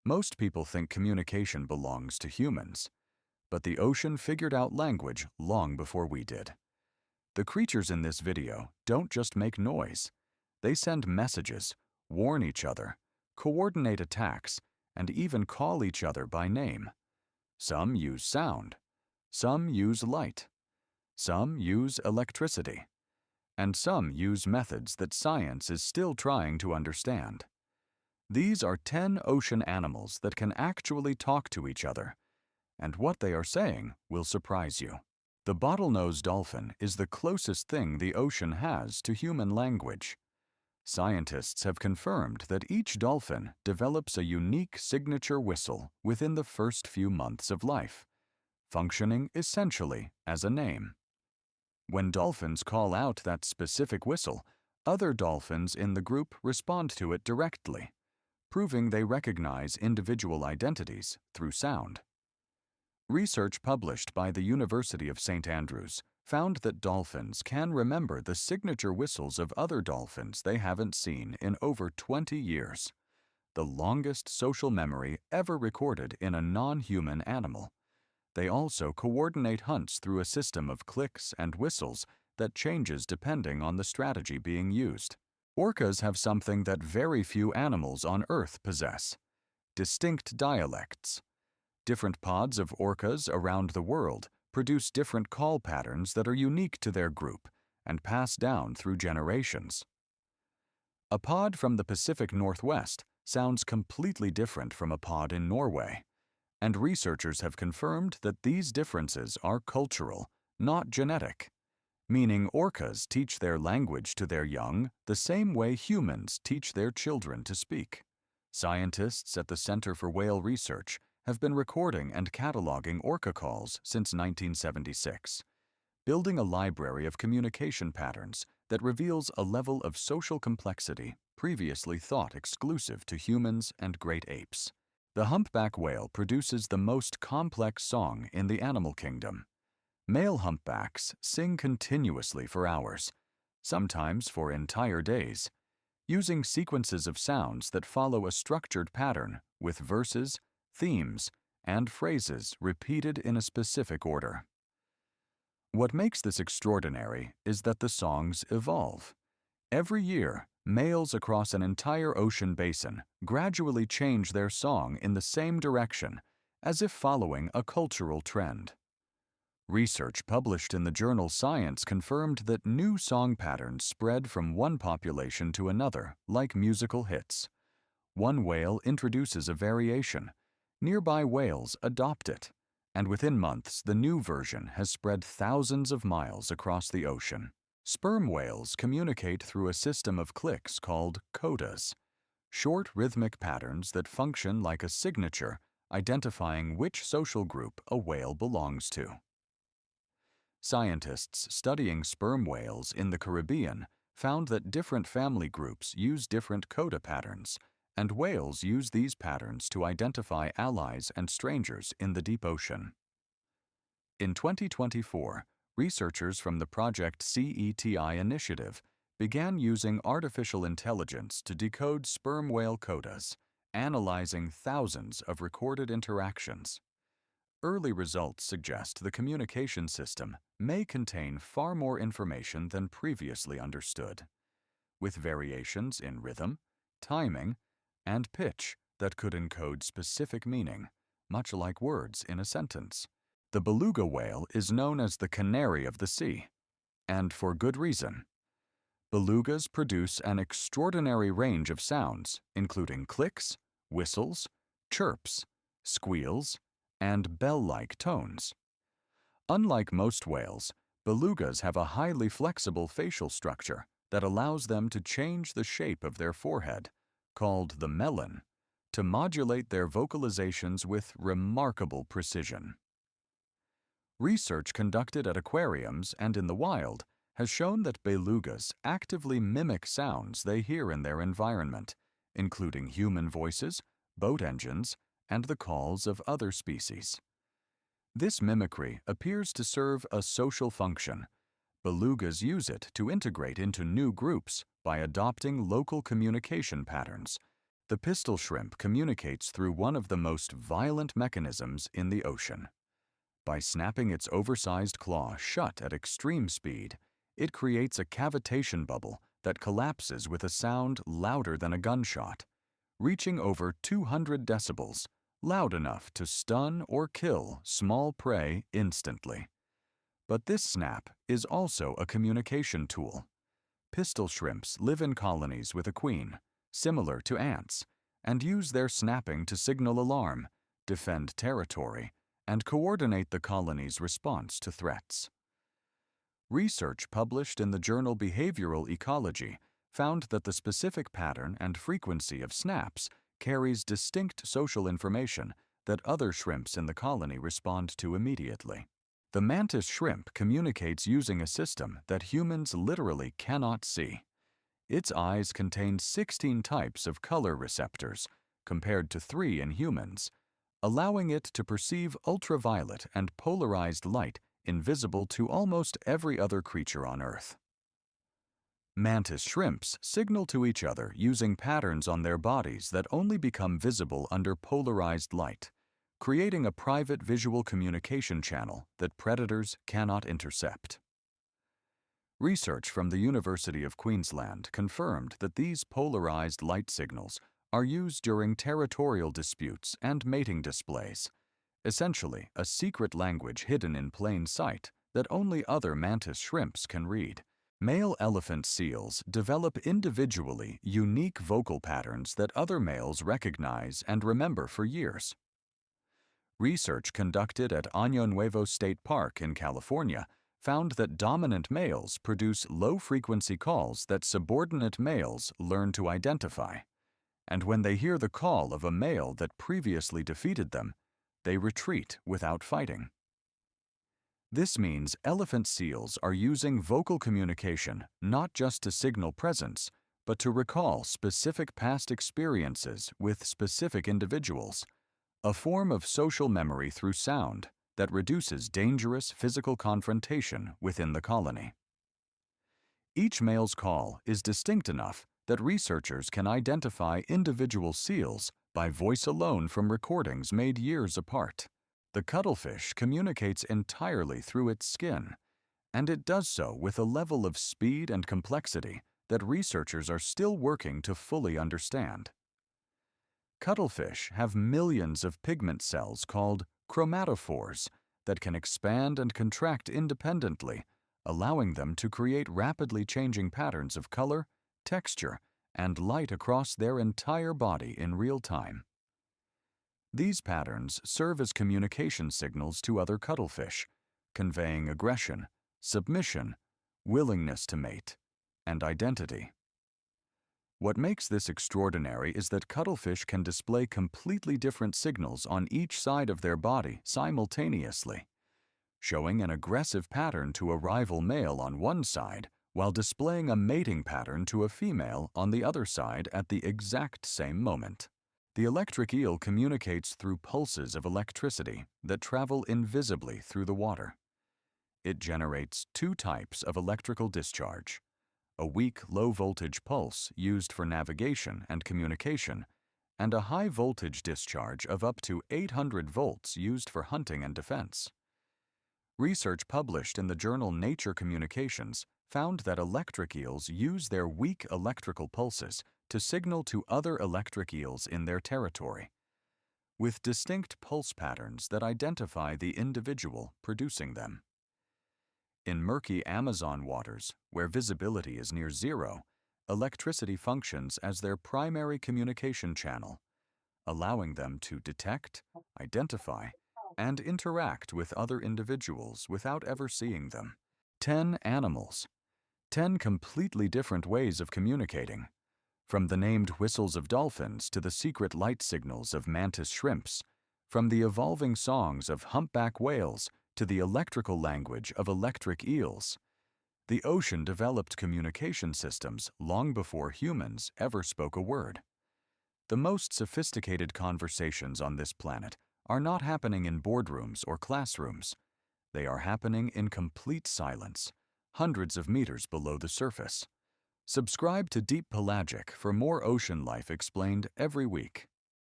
Most people think communication belongs to humans, but the ocean figured out language long before we did. The creatures in this video don't just make noise. They send messages, warn each other, coordinate attacks, and even call each other by name. Some use sound, some use light, some use electricity, and some use methods that science is still trying to understand. These are 10 ocean animals that can actually talk to each other, and what they are saying will surprise you. The bottlenose dolphin is the closest thing the ocean has to human language. Scientists have confirmed that each dolphin develops a unique signature whistle within the first few months of life, functioning essentially as a name. When dolphins call out that specific whistle, other dolphins in the group respond to it directly, proving they recognize individual identities through sound. Research published by the University of St. Andrews found that dolphins can remember the signature whistles of other dolphins they haven't seen in over 20 years, the longest social memory ever recorded in a non-human animal. They also coordinate hunts through a system of clicks and whistles that changes depending on the strategy being used. Orcas have something that very few animals on Earth possess: distinct dialects. Different pods of orcas around the world produce different call patterns that are unique to their group and pass down through generations. A pod from the Pacific Northwest sounds completely different from a pod in Norway, and researchers have confirmed that these differences are cultural, not genetic, meaning orcas teach their language to their young the same way humans teach their children to speak. Scientists at the Center for Whale Research have been recording and cataloging orca calls since 1976, building a library of communication patterns that reveals a level of social complexity previously thought exclusive to humans and great apes. The humpback whale produces the most complex song in the animal kingdom. Male humpbacks sing continuously for hours, sometimes for entire days, using sequences of sounds that follow a structured pattern with verses, themes, and phrases repeated in a specific order. What makes this extraordinary is that the songs evolve. Every year, males across an entire ocean basin gradually change their song in the same direction, as if following a cultural trend. Research published in the journal Science confirmed that new song patterns spread from one population to another, like musical hits. One whale introduces a variation. Nearby whales adopt it, and within months the new version has spread thousands of miles across the ocean. Sperm whales communicate through a system of clicks called codas, short rhythmic patterns that function like a signature identifying which social group a whale belongs to. Scientists studying sperm whales in the Caribbean found that different family groups use different coda patterns, and whales use these patterns to identify allies and strangers in the deep ocean. In 2024, researchers from the Project CETI initiative began using artificial intelligence to decode sperm whale codas, analyzing thousands of recorded interactions. Early results suggest the communication system may contain far more information than previously understood, with variations in rhythm, timing, and pitch that could encode specific meaning, much like words in a sentence. The beluga whale is known as the canary of the sea, and for good reason. Belugas produce an extraordinary range of sounds, including clicks, whistles, chirps, squeals, and bell-like tones. Unlike most whales, belugas have a highly flexible facial structure that allows them to change the shape of their forehead, called the melon, to modulate their vocalizations with remarkable precision. Research conducted at aquariums and in the wild has shown that belugas actively mimic sounds they hear in their environment, including human voices, boat engines, and the calls of other species. This mimicry appears to serve a social function. Belugas use it to integrate into new groups by adopting local communication patterns, The pistol shrimp communicates through one of the most violent mechanisms in the ocean. By snapping its oversized claw shut at extreme speed, it creates a cavitation bubble that collapses with a sound louder than a gunshot, reaching over 200 decibels, loud enough to stun or kill small prey instantly. But this snap is also a communication tool. Pistol shrimps live in colonies with a queen, similar to ants, and use their snapping to signal alarm, defend territory, and coordinate the colony's response to threats. Research published in the journal Behavioral Ecology found that the specific pattern and frequency of snaps carries distinct social information that other shrimps in the colony respond to immediately. The mantis shrimp communicates using a system that humans literally cannot see. Its eyes contain 16 types of color receptors, compared to 3 in humans, allowing it to perceive ultraviolet and polarized light invisible to almost every other creature on Earth. Mantis shrimps signal to each other using patterns on their bodies that only become visible under polarized light, creating a private visual communication channel that predators cannot intercept. Research from the University of Queensland confirmed that these polarized light signals are used during territorial disputes and mating displays, essentially a secret language hidden in plain sight that only other mantis shrimps can read. Male elephant seals develop individually unique vocal patterns that other males recognize and remember for years. Research conducted at Año Nuevo State Park in California found that dominant males produce low-frequency calls that subordinate males learn to identify, and when they hear the call of a male that previously defeated them, they retreat without fighting. This means elephant seals are using vocal communication not just to signal presence, but to recall specific past experiences with specific individuals, a form of social memory through sound that reduces dangerous physical confrontation within the colony. Each male's call is distinct enough that researchers can identify individual seals by voice alone from recordings made years apart. The cuttlefish communicates entirely through its skin, and it does so with a level of speed and complexity that researchers are still working to fully understand. Cuttlefish have millions of pigment cells called chromatophores that can expand and contract independently, allowing them to create rapidly changing patterns of color, texture, and light across their entire body in real time. These patterns serve as communication signals to other cuttlefish, conveying aggression, submission, willingness to mate, and identity. What makes this extraordinary is that cuttlefish can display completely different signals on each side of their body simultaneously, showing an aggressive pattern to a rival male on one side while displaying a mating pattern to a female on the other side at the exact same moment. The electric eel communicates through pulses of electricity that travel invisibly through the water. It generates 2 types of electrical discharge: a weak low-voltage pulse used for navigation and communication, and a high-voltage discharge of up to 800 volts used for hunting and defense. Research published in the journal Nature Communications found that electric eels use their weak electrical pulses to signal to other electric eels in their territory, with distinct pulse patterns that identify the individual producing them. In murky Amazon waters, where visibility is near zero, electricity functions as their primary communication channel, allowing them to detect, identify, and interact with other individuals without ever seeing them. 10 animals. 10 completely different ways of communicating. From the named whistles of dolphins to the secret light signals of mantis shrimps, from the evolving songs of humpback whales to the electrical language of electric eels. The ocean developed communication systems long before humans ever spoke a word. The most sophisticated conversations on this planet are not happening in boardrooms or classrooms. They are happening in complete silence, hundreds of meters below the surface. Subscribe to Deep Pelagic for more ocean life explained every week.